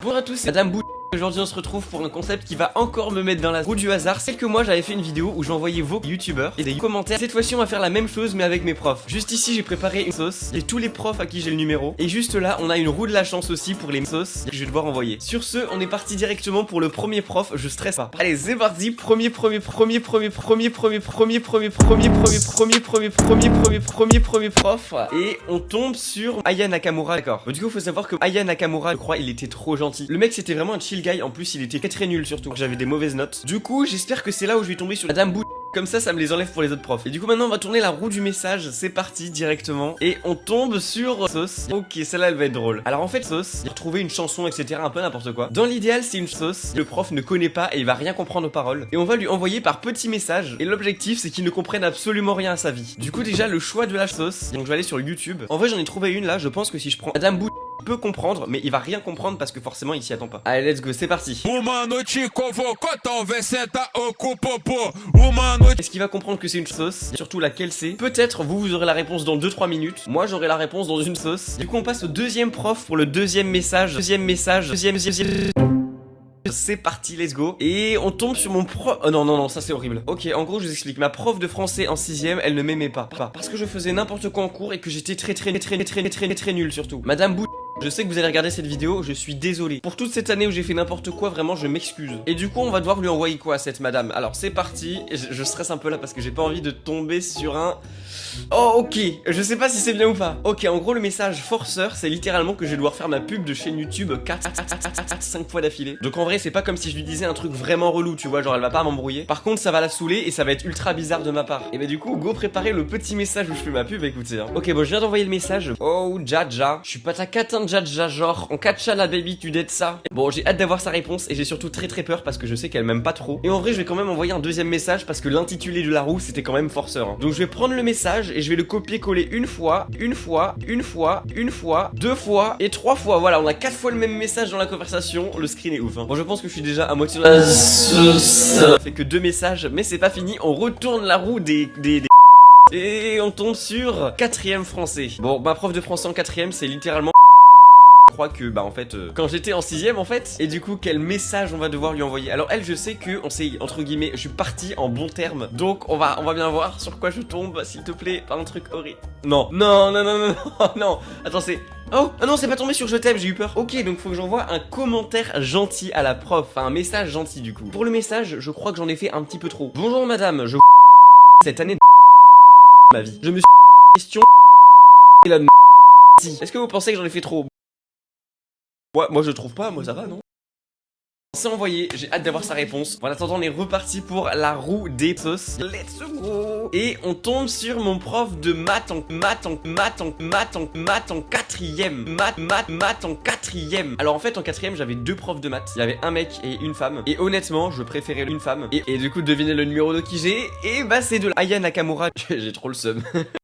Bonjour à tous, c'est Madame Bou. Aujourd'hui on se retrouve pour un concept qui va encore me mettre dans la roue du hasard. C'est que moi j'avais fait une vidéo où j'envoyais vos youtubeurs et des commentaires. Cette fois-ci on va faire la même chose mais avec mes profs. Juste ici j'ai préparé une sauce et tous les profs à qui j'ai le numéro. Et juste là on a une roue de la chance aussi pour les sauces que je vais devoir envoyer. Sur ce on est parti directement pour le premier prof, je stresse pas. Allez c'est parti, premier prof. Et on tombe sur Aya Nakamura, d'accord. Du coup faut savoir que Aya Nakamura, je crois il était trop gentil. Le mec c'était vraiment un chill guy, en plus il était très nul surtout. J'avais des mauvaises notes. Du coup j'espère que c'est là où je vais tomber sur Madame Bou. Comme ça me les enlève pour les autres profs. Et du coup maintenant on va tourner la roue du message. C'est parti directement. Et on tombe sur sauce. Ok, celle-là elle va être drôle. Alors en fait sauce, il a retrouvé une chanson etc, un peu n'importe quoi. Dans l'idéal c'est une sauce, le prof ne connaît pas et il va rien comprendre aux paroles. Et on va lui envoyer par petits messages. Et l'objectif c'est qu'il ne comprenne absolument rien à sa vie. Du coup déjà le choix de la sauce. Donc je vais aller sur YouTube. En vrai j'en ai trouvé une là. Je pense que si je prends Madame Bou peut comprendre, mais il va rien comprendre parce que forcément il s'y attend pas. Allez let's go, c'est parti. Est-ce qu'il va comprendre que c'est une sauce? Surtout laquelle c'est? Peut-être vous aurez la réponse dans 2-3 minutes. Moi j'aurai la réponse dans une sauce. Du coup on passe au deuxième prof pour le deuxième message. C'est parti, let's go. Et on tombe sur mon prof. Oh non, ça c'est horrible. Ok, en gros je vous explique. Ma prof de français en 6ème, elle ne m'aimait pas. Parce que je faisais n'importe quoi en cours et que j'étais très nul surtout. Madame Bou. Je sais que vous allez regarder cette vidéo, je suis désolé. Pour toute cette année où j'ai fait n'importe quoi, vraiment je m'excuse. Et du coup on va devoir lui envoyer quoi à cette madame? Alors c'est parti, je stresse un peu là parce que j'ai pas envie de tomber sur un... Oh ok, je sais pas si c'est bien ou pas. Ok, en gros le message forceur c'est littéralement que je vais devoir faire ma pub de chaîne YouTube 5 fois d'affilée. Donc en vrai c'est pas comme si je lui disais un truc vraiment relou, tu vois, genre elle va pas m'embrouiller. Par contre ça va la saouler et ça va être ultra bizarre de ma part. Et bah du coup go préparer le petit message où je fais ma pub, écoutez hein. Ok bon je viens d'envoyer le message. Oh Jaja, je suis pas ta catin Jaja, genre on catcha la baby tu dettes ça. Bon j'ai hâte d'avoir sa réponse et j'ai surtout très peur parce que je sais qu'elle m'aime pas trop. Et en vrai je vais quand même envoyer un deuxième message parce que l'intitulé de la roue c'était quand même forceur hein. Donc je vais prendre le message et je vais le copier-coller une fois, deux fois et 3 fois. Voilà, on a 4 fois le même message dans la conversation. Le screen est ouf hein. Bon je pense que je suis déjà à moitié dans la sauce. Ça fait que 2 messages mais c'est pas fini. On retourne la roue des... Et on tombe sur 4ème français. Bon ma prof de français en 4ème c'est littéralement... Je crois que bah en fait quand j'étais en 6ème en fait. Et du coup quel message on va devoir lui envoyer? Alors elle je sais que on s'est entre guillemets, je suis parti en bon terme. Donc on va bien voir sur quoi je tombe s'il te plaît. Pas un truc horrible. Non. Attends c'est... Oh, ah non, c'est pas tombé sur je t'aime, j'ai eu peur. Ok, donc faut que j'envoie un commentaire gentil à la prof, enfin un message gentil du coup. Pour le message, je crois que j'en ai fait un petit peu trop. Bonjour madame, je cette année de ma vie. Je me suis question et la est-ce que vous pensez que j'en ai fait trop? Ouais, moi je trouve pas, moi ça va non? C'est envoyé, j'ai hâte d'avoir sa réponse. En attendant, on est reparti pour la roue des sauces. Let's go! Et on tombe sur mon prof de maths en 4ème. Maths en 4ème. Alors en fait en 4ème j'avais 2 profs de maths. Il y avait un mec et une femme. Et honnêtement je préférais une femme. Et du coup devinez le numéro de qui j'ai. Et bah c'est de Aya Nakamura. J'ai trop le seum.